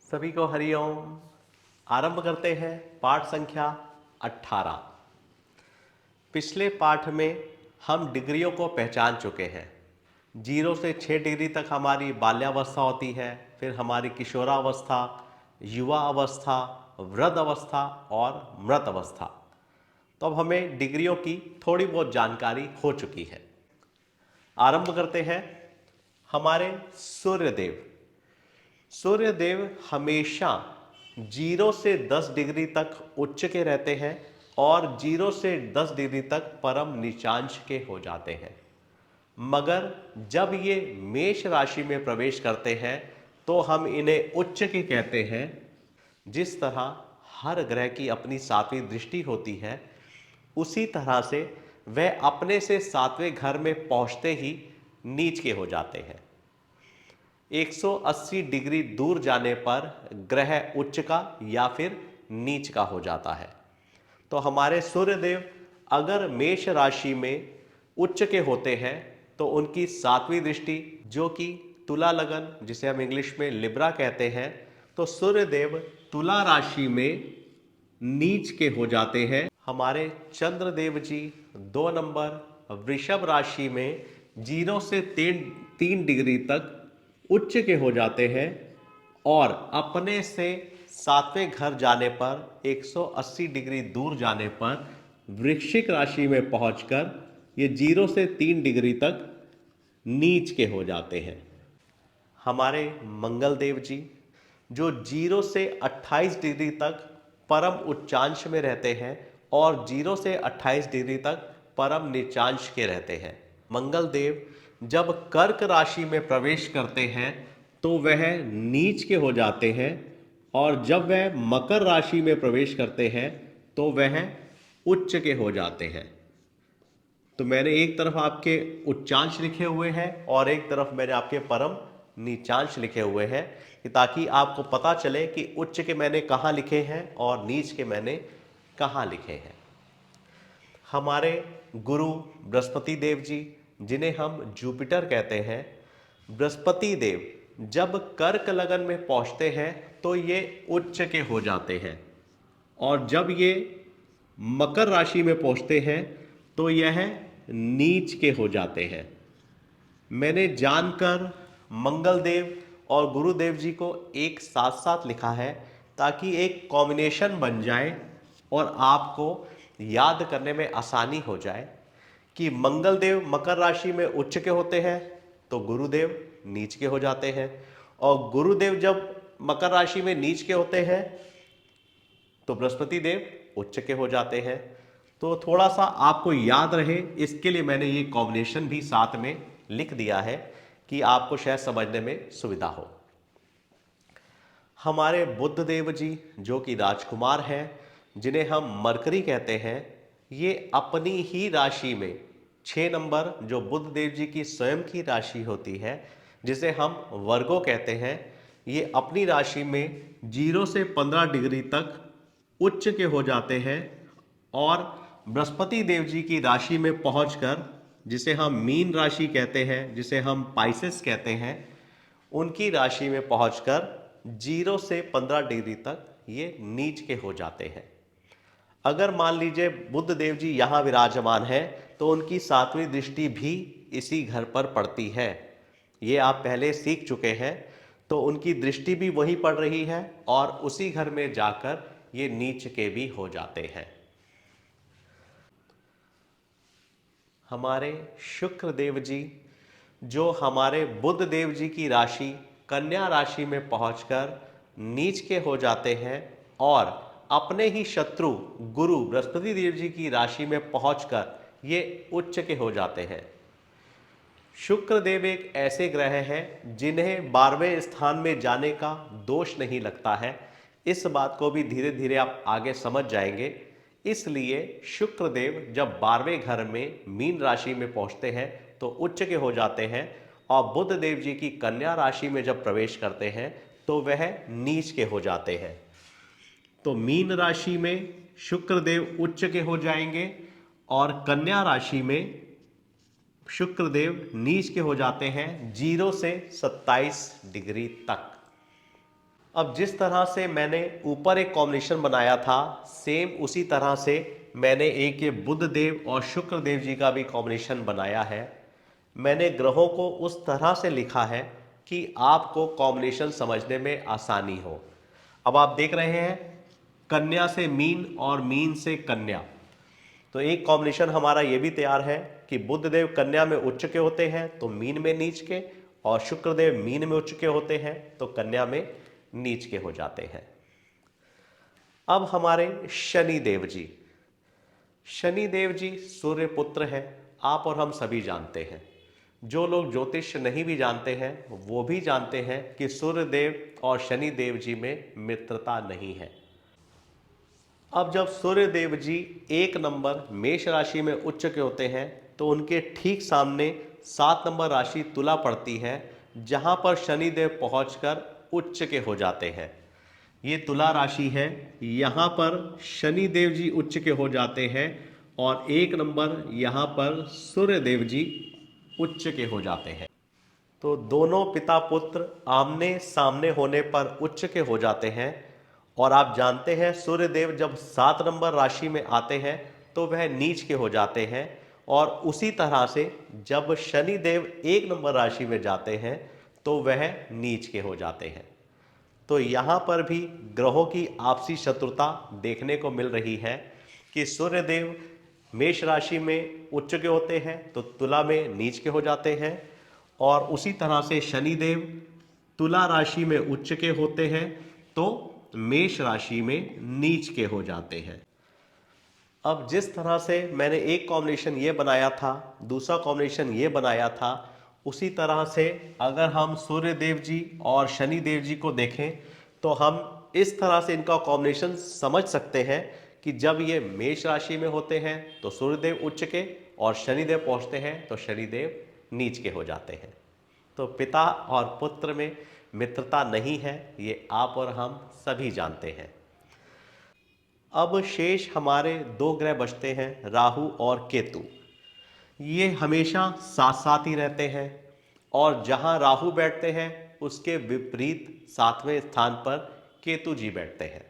सभी को हरिओम। आरंभ करते हैं पाठ संख्या 18। पिछले पाठ में हम डिग्रियों को पहचान चुके हैं। 0 से 6 डिग्री तक हमारी बाल्यावस्था होती है, फिर हमारी किशोरावस्था, युवा अवस्था, वृद्ध अवस्था और मृत अवस्था। तो अब हमें डिग्रियों की थोड़ी बहुत जानकारी हो चुकी है। आरंभ करते हैं। हमारे सूर्यदेव सूर्यदेव हमेशा 0 से 10 डिग्री तक उच्च के रहते हैं और 0 से 10 डिग्री तक परम नीचांश के हो जाते हैं। मगर जब ये मेष राशि में प्रवेश करते हैं तो हम इन्हें उच्च के कहते हैं। जिस तरह हर ग्रह की अपनी 7वीं दृष्टि होती है, उसी तरह से वह अपने से 7वें घर में पहुंचते ही नीच के हो जाते हैं। 180 डिग्री दूर जाने पर ग्रह उच्च का या फिर नीच का हो जाता है। तो हमारे सूर्यदेव अगर मेष राशि में उच्च के होते हैं तो उनकी 7वीं दृष्टि, जो कि तुला लगन, जिसे हम इंग्लिश में लिब्रा कहते हैं, तो सूर्यदेव तुला राशि में नीच के हो जाते हैं। हमारे चंद्रदेव जी 2 नंबर वृषभ राशि में 0 से 3 डिग्री तक उच्च के हो जाते हैं और अपने से 7वें घर जाने पर 180 डिग्री दूर जाने पर वृश्चिक राशि में पहुंचकर ये 0 से 3 डिग्री तक नीच के हो जाते हैं। हमारे मंगल देव जी जो 0 से 28 डिग्री तक परम उच्चांश में रहते हैं और 0 से 28 डिग्री तक परम नीचांश के रहते हैं। मंगल देव जब कर्क राशि में प्रवेश करते हैं तो वह नीच के हो जाते हैं और जब वह मकर राशि में प्रवेश करते हैं तो वह उच्च के हो जाते हैं। तो मैंने एक तरफ आपके उच्चांश लिखे हुए हैं और एक तरफ मैंने आपके परम नीचांश लिखे हुए हैं, कि ताकि आपको पता चले कि उच्च के मैंने कहाँ लिखे हैं और नीच के मैंने कहाँ लिखे हैं। हमारे गुरु बृहस्पति देव जी, जिन्हें हम जुपिटर कहते हैं, बृहस्पति देव जब कर्क लगन में पहुंचते हैं तो ये उच्च के हो जाते हैं और जब ये मकर राशि में पहुंचते हैं तो यह नीच के हो जाते हैं। मैंने जानकर मंगल देव और गुरुदेव जी को एक साथ साथ लिखा है ताकि एक कॉम्बिनेशन बन जाए और आपको याद करने में आसानी हो जाए कि मंगल देव मकर राशि में उच्च के होते हैं तो गुरुदेव नीच के हो जाते हैं, और गुरुदेव जब मकर राशि में नीच के होते हैं तो बृहस्पति देव उच्च के हो जाते हैं। तो थोड़ा सा आपको याद रहे, इसके लिए मैंने ये कॉम्बिनेशन भी साथ में लिख दिया है कि आपको शायद समझने में सुविधा हो। हमारे बुध देव जी जो कि राजकुमार हैं, जिन्हें हम मरकरी कहते हैं, ये अपनी ही राशि में 6 नंबर जो बुध देव जी की स्वयं की राशि होती है, जिसे हम वर्गो कहते हैं, ये अपनी राशि में 0 से 15 डिग्री तक उच्च के हो जाते हैं और बृहस्पति देव जी की राशि में पहुंचकर, जिसे हम मीन राशि कहते हैं, जिसे हम पाइसेस कहते हैं, उनकी राशि में पहुंचकर 0 से 15 डिग्री तक ये नीच के हो जाते हैं। अगर मान लीजिए बुध देव जी यहाँ विराजमान है तो उनकी 7वीं दृष्टि भी इसी घर पर पड़ती है। ये आप पहले सीख चुके हैं, तो उनकी दृष्टि भी वहीं पड़ रही है और उसी घर में जाकर ये नीच के भी हो जाते हैं। हमारे शुक्र देव जी जो हमारे बुध देव जी की राशि कन्या राशि में पहुंचकर नीच के हो जाते हैं और अपने ही शत्रु गुरु बृहस्पति देव जी की राशि में पहुंचकर ये उच्च के हो जाते हैं। शुक्र देव एक ऐसे ग्रह हैं जिन्हें 12वें स्थान में जाने का दोष नहीं लगता है। इस बात को भी धीरे धीरे आप आगे समझ जाएंगे। इसलिए शुक्र देव जब 12वें घर में मीन राशि में पहुंचते हैं तो उच्च के हो जाते हैं और बुध देव जी की कन्या राशि में जब प्रवेश करते हैं तो वह नीच के हो जाते हैं। तो मीन राशि में शुक्र देव उच्च के हो जाएंगे और कन्या राशि में शुक्र देव नीच के हो जाते हैं 0 से 27 डिग्री तक। अब जिस तरह से मैंने ऊपर एक कॉम्बिनेशन बनाया था, सेम उसी तरह से मैंने एक ये बुध देव और शुक्र देव जी का भी कॉम्बिनेशन बनाया है। मैंने ग्रहों को उस तरह से लिखा है कि आपको कॉम्बिनेशन समझने में आसानी हो। अब आप देख रहे हैं कन्या से मीन और मीन से कन्या, तो एक कॉम्बिनेशन हमारा ये भी तैयार है कि बुध देव कन्या में उच्च के होते हैं तो मीन में नीच के, और शुक्रदेव मीन में उच्च के होते हैं तो कन्या में नीच के हो जाते हैं। अब हमारे शनि देव जी, शनि देव जी सूर्य पुत्र है, आप और हम सभी जानते हैं। जो लोग ज्योतिष नहीं भी जानते हैं वो भी जानते हैं कि सूर्य देव और शनि देव जी में मित्रता नहीं है। अब जब सूर्य देव जी एक नंबर मेष राशि में उच्च के होते हैं तो उनके ठीक सामने 7 नंबर राशि तुला पड़ती है, जहां पर शनि देव पहुंचकर उच्च के हो जाते हैं। ये तुला राशि है, यहां पर शनि देव जी उच्च के हो जाते हैं और एक नंबर यहां पर सूर्य देव जी उच्च के हो जाते हैं। तो दोनों पिता पुत्र आमने सामने होने पर उच्च के हो जाते हैं। और आप जानते हैं सूर्य देव जब 7 नंबर राशि में आते हैं तो वह नीच के हो जाते हैं, और उसी तरह से जब शनि देव 1 नंबर राशि में जाते हैं तो वह नीच के हो जाते हैं। तो यहाँ पर भी ग्रहों की आपसी शत्रुता देखने को मिल रही है कि सूर्य देव मेष राशि में उच्च के होते हैं तो तुला में नीच के हो जाते हैं, और उसी तरह से शनि देव तुला राशि में उच्च के होते हैं तो मेष राशि में नीच के हो जाते हैं। अब जिस तरह से मैंने एक कॉम्बिनेशन ये बनाया था, दूसरा कॉम्बिनेशन ये बनाया था, उसी तरह से अगर हम सूर्य देव जी और शनि देव जी को देखें तो हम इस तरह से इनका कॉम्बिनेशन समझ सकते हैं कि जब ये मेष राशि में होते हैं तो सूर्य देव उच्च के, और शनि देव पहुंचते हैं तो शनि देव नीच के हो जाते हैं। तो पिता और पुत्र में मित्रता नहीं है, ये आप और हम सभी जानते हैं। अब शेष हमारे 2 ग्रह बचते हैं, राहु और केतु। ये हमेशा साथ साथ ही रहते हैं, और जहां राहु बैठते हैं उसके विपरीत 7वें स्थान पर केतु जी बैठते हैं।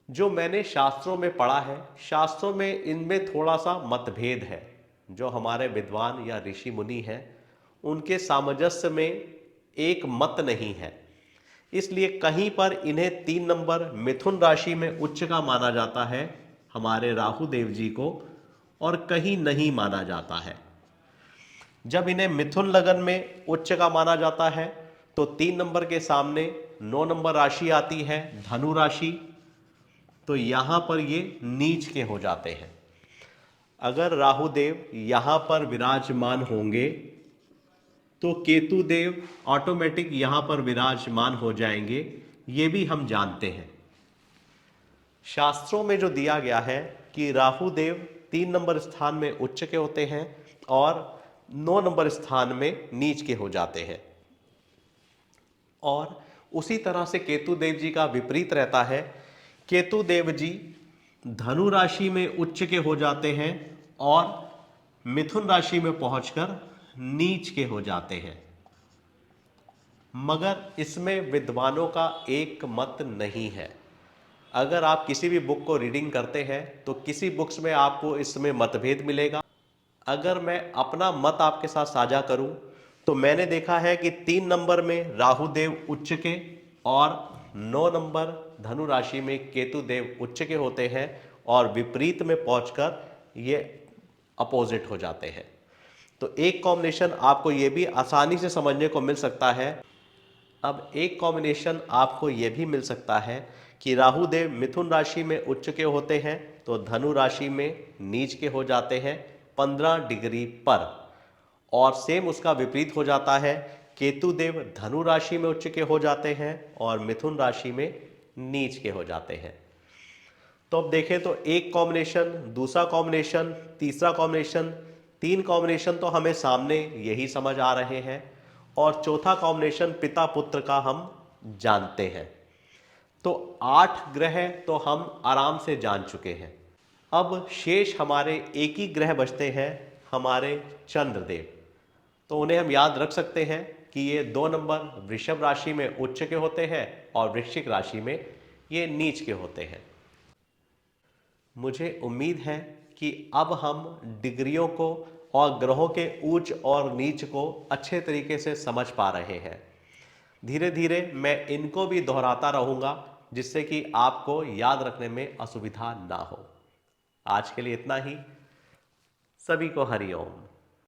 जो मैंने शास्त्रों में पढ़ा है, शास्त्रों में इनमें थोड़ा सा मतभेद है। जो हमारे विद्वान या ऋषि मुनि हैं उनके सामंजस्य में एक मत नहीं है, इसलिए कहीं पर इन्हें 3 नंबर मिथुन राशि में उच्च का माना जाता है हमारे राहु देव जी को, और कहीं नहीं माना जाता है। जब इन्हें मिथुन लगन में उच्च का माना जाता है तो 3 नंबर के सामने 9 नंबर राशि आती है धनु राशि, तो यहां पर ये नीच के हो जाते हैं। अगर राहु देव यहां पर विराजमान होंगे तो केतु देव ऑटोमेटिक यहां पर विराजमान हो जाएंगे, ये भी हम जानते हैं। शास्त्रों में जो दिया गया है कि राहु देव 3 नंबर स्थान में उच्च के होते हैं और 9 नंबर स्थान में नीच के हो जाते हैं, और उसी तरह से केतु देव जी का विपरीत रहता है। केतु देव जी धनु राशि में उच्च के हो जाते हैं और मिथुन राशि में पहुंचकर नीच के हो जाते हैं। मगर इसमें विद्वानों का एक मत नहीं है। अगर आप किसी भी बुक को रीडिंग करते हैं तो किसी बुक्स में आपको इसमें मतभेद मिलेगा। अगर मैं अपना मत आपके साथ साझा करूं तो मैंने देखा है कि 3 नंबर में राहु देव उच्च के और 9 नंबर धनु राशि में केतु देव उच्च के होते हैं, और विपरीत में पहुंचकर ये अपोजिट हो जाते हैं। तो एक कॉम्बिनेशन आपको ये भी आसानी से समझने को मिल सकता है। अब एक कॉम्बिनेशन आपको ये भी मिल सकता है कि राहु देव मिथुन राशि में उच्च के होते हैं तो धनु राशि में नीच के हो जाते हैं 15 डिग्री पर, और सेम उसका विपरीत हो जाता है, केतु देव धनु राशि में उच्च के हो जाते हैं और मिथुन राशि में नीच के हो जाते हैं। तो अब देखें तो एक कॉम्बिनेशन, दूसरा कॉम्बिनेशन, तीसरा कॉम्बिनेशन, 3 कॉम्बिनेशन तो हमें सामने यही समझ आ रहे हैं, और चौथा कॉम्बिनेशन पिता पुत्र का हम जानते हैं। तो 8 ग्रह तो हम आराम से जान चुके हैं। अब शेष हमारे एक ही ग्रह बचते हैं, हमारे चंद्रदेव। तो उन्हें हम याद रख सकते हैं कि ये 2 नंबर वृषभ राशि में उच्च के होते हैं और वृश्चिक राशि में ये नीच के होते हैं। मुझे उम्मीद है कि अब हम डिग्रियों को और ग्रहों के उच्च और नीच को अच्छे तरीके से समझ पा रहे हैं। धीरे धीरे मैं इनको भी दोहराता रहूंगा जिससे कि आपको याद रखने में असुविधा ना हो। आज के लिए इतना ही। सभी को हरि ओम।